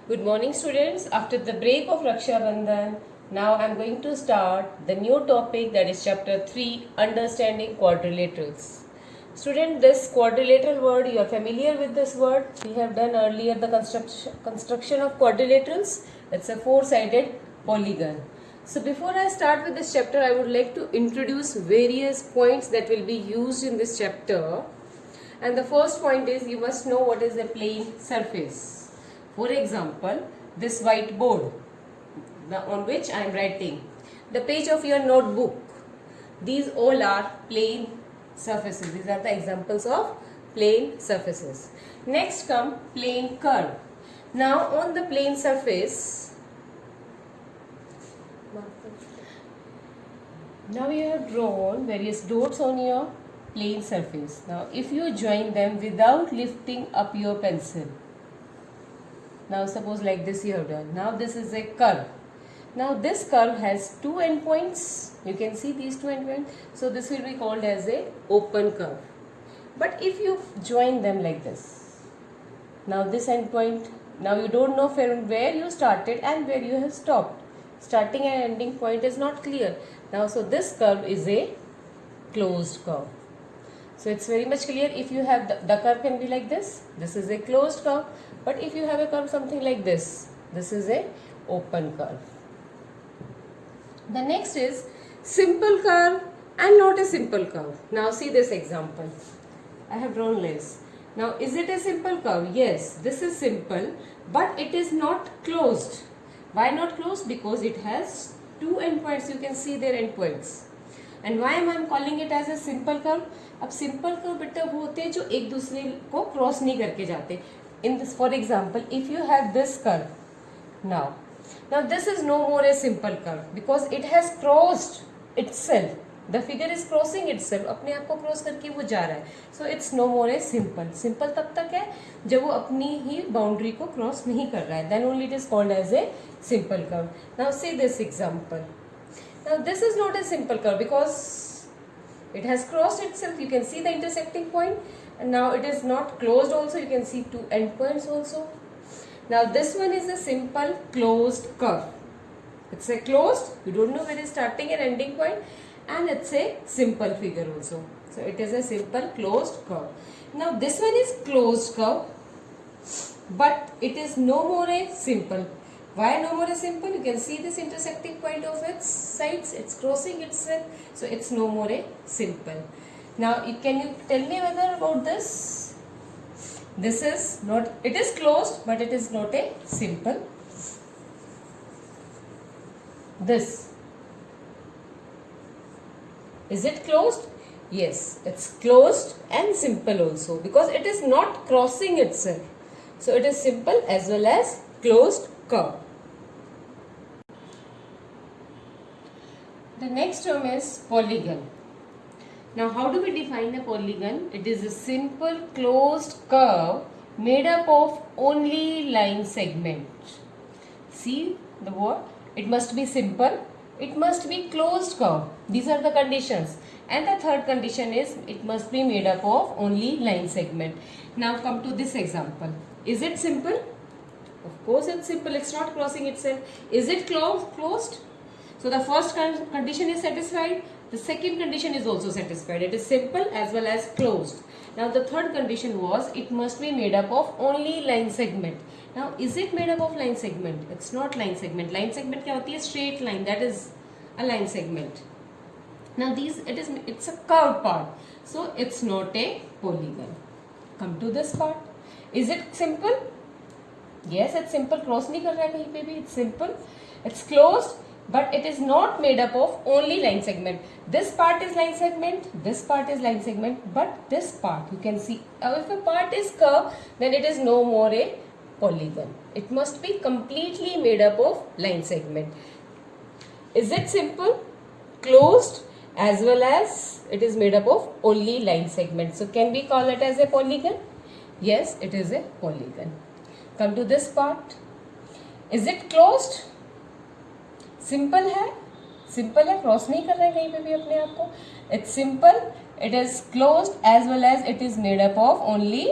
Good morning students. After the break of Raksha Bandhan, now I am going to start the new topic, that is chapter 3, Understanding Quadrilaterals. Student, this quadrilateral word, you are familiar with this word. We have done earlier the construction of quadrilaterals. It's a four-sided polygon. So before I start with this chapter, I would like to introduce various points that will be used in this chapter. And the first point is, you must know what is a plane surface. For example, this whiteboard on which I am writing, the page of your notebook, these all are plane surfaces. These are the examples of plane surfaces. Next come plane curve. Now on the plane surface, now you have drawn various dots on your plane surface. Now if you join them without lifting up your pencil, now suppose like this you have done. Now this is a curve. Now this curve has two endpoints. You can see these two endpoints. So this will be called as a open curve. But if you join them like this, now this endpoint, now you don't know from where you started and where you have stopped. Starting and ending point is not clear. Now so this curve is a closed curve. So it's very much clear. If you have the curve can be like this is a closed curve. But if you have a curve something like this is a open curve. The next is simple curve and not a simple curve. Now see this example. I have drawn this. Now is it a simple curve? Yes, this is simple, but it is not closed. Why not closed? Because it has two endpoints. You can see their endpoints. And why am I calling it as a simple curve? अब simple curve बेटा वो होते हैं जो एक दूसरे को cross नहीं करके जाते. In this, for example, if you have this curve, now this is no more a simple curve because it has crossed itself. The figure is crossing itself. अपने आप को क्रॉस करके वो जा रहा है. So it's no more a simple. Simple तब तक है जब वो अपनी ही बाउंड्री को क्रॉस नहीं कर रहा है. Then only it is called as a simple curve. Now see this example. Now this is not a simple curve because it has crossed itself. You can see the intersecting point, and now it is not closed also. You can see two endpoints also. Now this one is a simple closed curve. It's a closed, you don't know where is starting and ending point, and it's a simple figure also. So it is a simple closed curve. Now this one is closed curve, but it is no more a simple. Why no more a simple? You can see this intersecting point of its sides. It's crossing itself. So it's no more a simple. Now can you tell me whether about this? This is not, it is closed, but it is not a simple. This. Is it closed? Yes, it's closed and simple also because it is not crossing itself. So it is simple as well as closed curve. The next term is polygon. Now how do we define a polygon? It is a simple closed curve made up of only line segment. See the word? It must be simple. It must be closed curve. These are the conditions. And the third condition is it must be made up of only line segment. Now come to this example. Is it simple? Of course it's simple. It's not crossing itself. Is it closed? So the first condition is satisfied. The second condition is also satisfied. It is simple as well as closed. Now the third condition was it must be made up of only line segment. Now is it made up of line segment? It's not line segment. Line segment क्या होती है? Straight line. That is a line segment. Now it's a curved part. So it's not a polygon. Come to this part. Is it simple? Yes, it's simple. Cross नहीं कर रहा है कहीं पे भी. It's simple. It's closed. But it is not made up of only line segment. This part is line segment, this part is line segment, but this part you can see, if a part is curved, then it is no more a polygon. It must be completely made up of line segment. Is it simple, closed, as well as it is made up of only line segment? So can we call it as a polygon? Yes, it is a polygon. Come to this part. Is it closed? Simple है cross नहीं कर रहा है कहीं पे भी अपने आप को. It's simple, it is closed as well as it is made up of only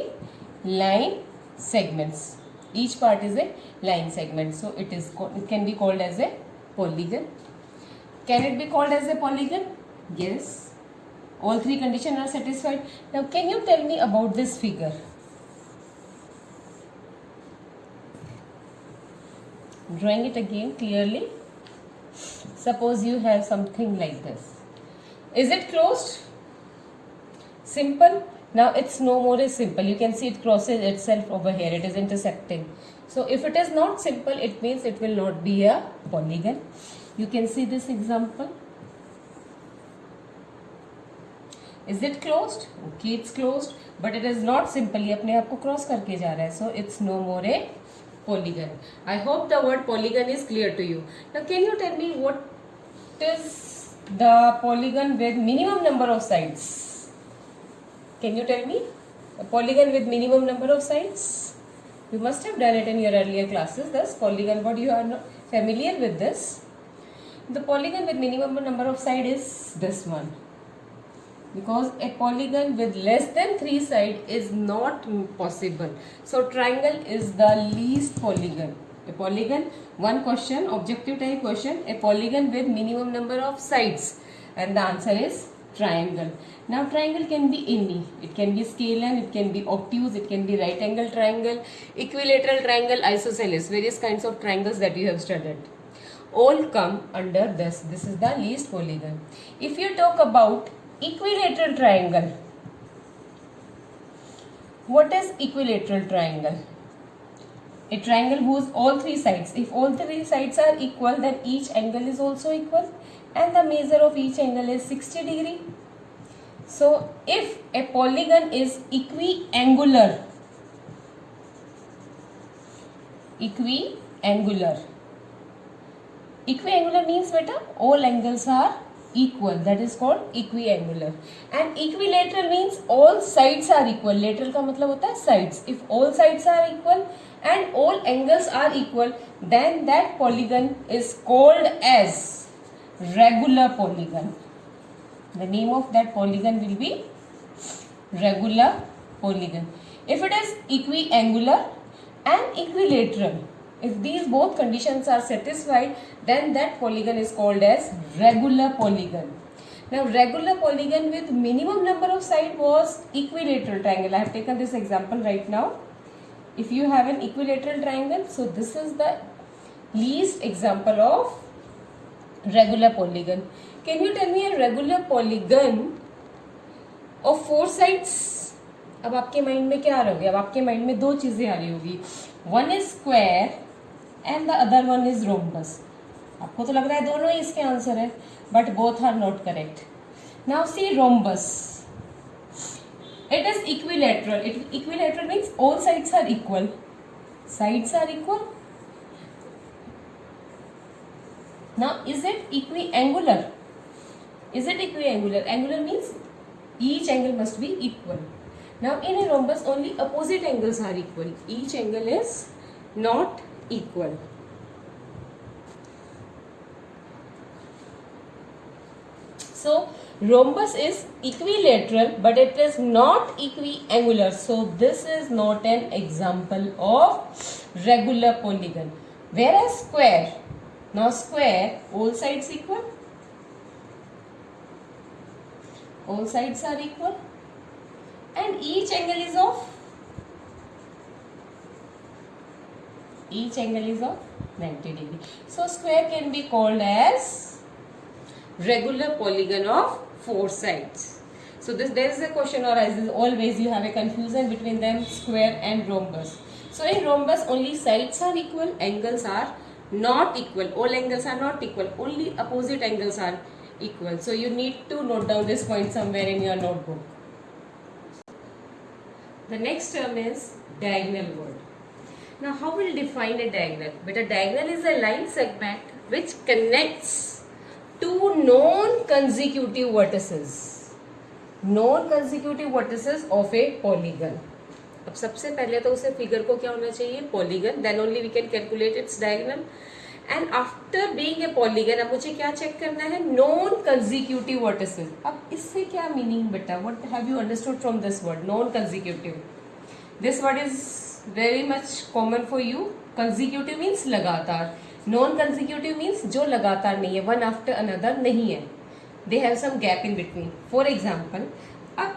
line segments. Each part is a line segment, so it can be called as a polygon. Can it be called as a polygon? Yes. All three conditions are satisfied. Now can you tell me about this figure? Drawing it again clearly. Suppose you have something like this. Is it closed? Simple. Now it's no more is simple. You can see it crosses itself over here. It is intersecting. So if it is not simple, it means it will not be a polygon. You can see this example. Is it closed? Okay, it's closed, but it is not simple. ये अपने आप को cross करके जा रहा है. So it's no more a polygon. I hope the word polygon is clear to you. Now can you tell me what is the polygon with minimum number of sides? Can you tell me a polygon with minimum number of sides? You must have done it in your earlier classes. Thus polygon, but you are not familiar with this. The polygon with minimum number of sides is this one. Because a polygon with less than 3 sides is not possible. So triangle is the least polygon. A polygon, one question, objective type question, a polygon with minimum number of sides, and the answer is triangle. Now triangle can be any. It can be scalene, it can be obtuse, it can be right angle triangle, equilateral triangle, isosceles, various kinds of triangles that you have studied. All come under this. This is the least polygon. If you talk about equilateral triangle, what is equilateral triangle? A triangle whose all three sides, if all three sides are equal, then each angle is also equal, and the measure of each angle is 60 degree. So if a polygon is equiangular means beta all angles are equal, that is called equiangular. And equilateral means all sides are equal. Lateral का मतलब होता है sides. If all sides are equal and all angles are equal, then that polygon is called as regular polygon. The name of that polygon will be regular polygon. If it is equiangular and equilateral, if these both conditions are satisfied, then that polygon is called as regular polygon. Now regular polygon with minimum number of sides was equilateral triangle. I have taken this example right now. If you have an equilateral triangle, so this is the least example of regular polygon. Can you tell me a regular polygon of 4 sides? अब आपके mind में क्या आ रही होगी? अब आपके mind में दो चीजें आ रही होगी. One is square and the other one is rhombus. आपको तो लग रहा है दोनों ही इसके आंसर है, but both are not correct. Now see rhombus. It is equilateral. Equilateral means all sides are equal. Sides are equal. Now is it equiangular? Is it equiangular? Angular means each angle must be equal. Now in a rhombus only opposite angles are equal. Each angle is not equal. So rhombus is equilateral but it is not equiangular. So this is not an example of regular polygon. Whereas square, now square, all sides equal. All sides are equal and each angle is of 90 degree. So square can be called as regular polygon of 4 sides. So there is a question arises, always you have a confusion between them, square and rhombus. So in rhombus only sides are equal, angles are not equal, all angles are not equal, only opposite angles are equal. So you need to note down this point somewhere in your notebook. The next term is diagonal word. Now how will define a diagonal? But a diagonal is a line segment which connects two non-consecutive vertices. Non-consecutive vertices of a polygon. अब सबसे पहले तो उसे figure को क्या होना चाहिए? Polygon. Then only we can calculate its diagonal. And after being a polygon, अब मुझे क्या चेक करना है? Non-consecutive vertices. अब इससे क्या मीनिंग बेटा? What have you understood from this word? Non-consecutive. This word is very much common for you. Consecutive means लगातार. Non-consecutive means जो लगातार नहीं है, one after another नहीं है. They have some gap in between. For example,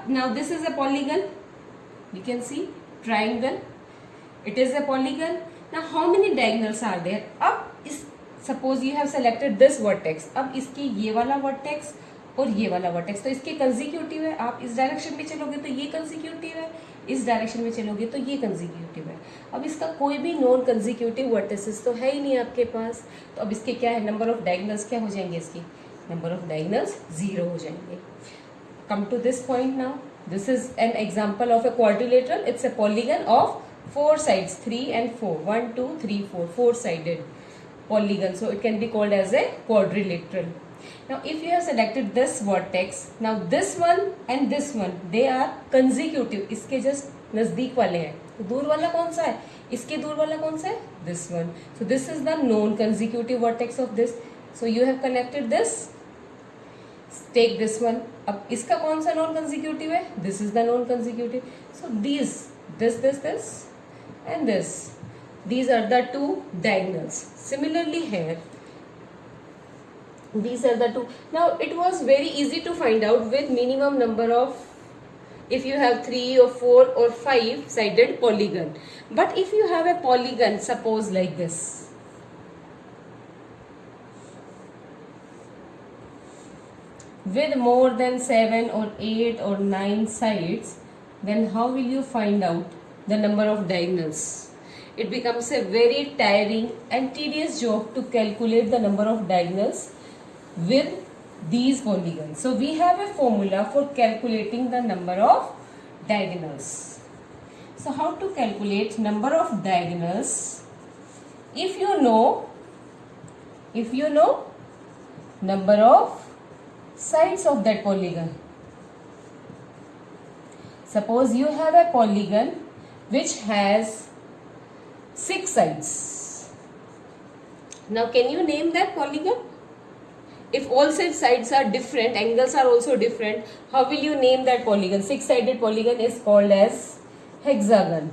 now this is a polygon. You can see triangle. It is a polygon. Now how many diagonals are there? अब इस suppose you have selected this vertex. अब इसके ये वाला vertex और ये वाला vertex, तो इसके कंसेक्यूटिव है. आप इस डायरेक्शन में चलोगे तो ये कंसेक्यूटिव है, इस डायरेक्शन में चलोगे तो ये कंसेक्यूटिव है. अब इसका कोई भी नॉन कंसेक्यूटिव वर्टिसेस तो है ही नहीं आपके पास. तो अब इसके क्या है, नंबर ऑफ डायगोनल्स क्या हो जाएंगे, इसकी नंबर ऑफ डायगोनल्स 0 हो जाएंगे. Come to this point now. This is an example of a quadrilateral. It's a polygon of 4 sides, 3 and 4, 1 2 3 4, 4-sided polygon. So it can be called as a quadrilateral. Now if you have selected this vertex, now this one and this one, they are consecutive. इसके just नजदीक वाले हैं. तो दूर वाला कौन सा है, इसके दूर वाला कौन सा है, this one. So this is the non consecutive vertex of this. So you have connected this. Take this one. अब इसका कौन सा non consecutive है, this is the non consecutive. So these, this and this, these are the two diagonals. Similarly here, these are the two. Now it was very easy to find out with minimum number of, if you have 3 or 4 or 5 sided polygon. But if you have a polygon, suppose like this, with more than 7 or 8 or 9 sides, then how will you find out the number of diagonals? It becomes a very tiring and tedious job to calculate the number of diagonals with these polygons. So we have a formula for calculating the number of diagonals. So how to calculate number of diagonals? If you know number of sides of that polygon. Suppose you have a polygon which has 6 sides. Now can you name that polygon? If all sides are different, angles are also different, how will you name that polygon? 6-sided polygon is called as hexagon.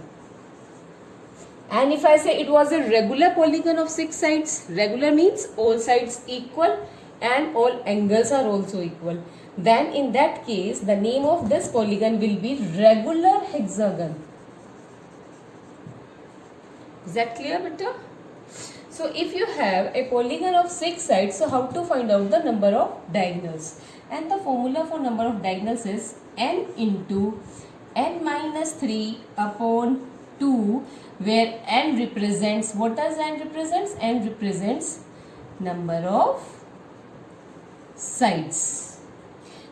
And if I say it was a regular polygon of 6 sides, regular means all sides equal and all angles are also equal, then in that case the name of this polygon will be regular hexagon. Is that clear, beta? So if you have a polygon of 6 sides, so how to find out the number of diagonals? And the formula for number of diagonals is n into n minus 3 upon 2, where n represents, what does n represents? N represents number of sides.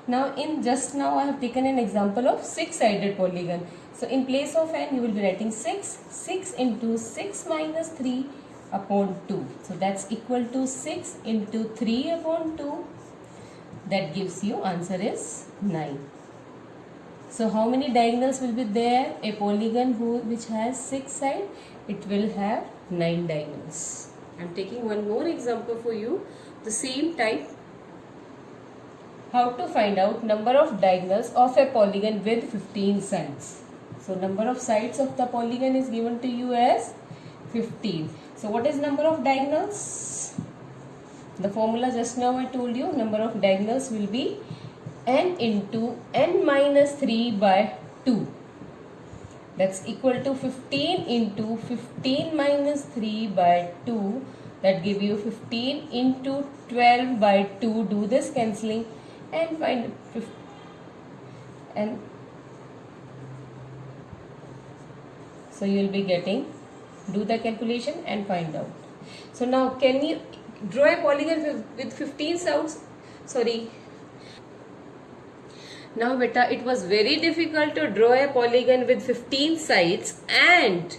Now just now I have taken an example of 6-sided polygon. So in place of n you will be writing 6 into 6 minus 3 upon 2. So that's equal to 6 into 3 upon 2. That gives you answer is 9. So how many diagonals will be there? A polygon which has 6 sides, it will have 9 diagonals. I am taking one more example for you. The same type. How to find out number of diagonals of a polygon with 15 sides. So number of sides of the polygon is given to you as 15. So what is number of diagonals? The formula just now I told you, number of diagonals will be n into n minus 3 by 2. That's equal to 15 into 15 minus 3 by 2. That give you 15 into 12 by 2. Do this cancelling and find 50. And so you will be getting, do the calculation and find out. So now can you draw a polygon with 15 sides? Sorry. Now beta, it was very difficult to draw a polygon with 15 sides and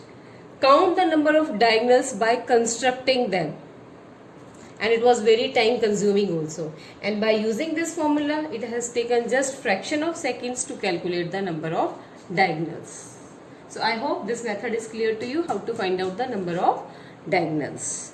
count the number of diagonals by constructing them. And it was very time consuming also. And by using this formula, it has taken just fraction of seconds to calculate the number of diagonals. So I hope this method is clear to you, how to find out the number of diagonals.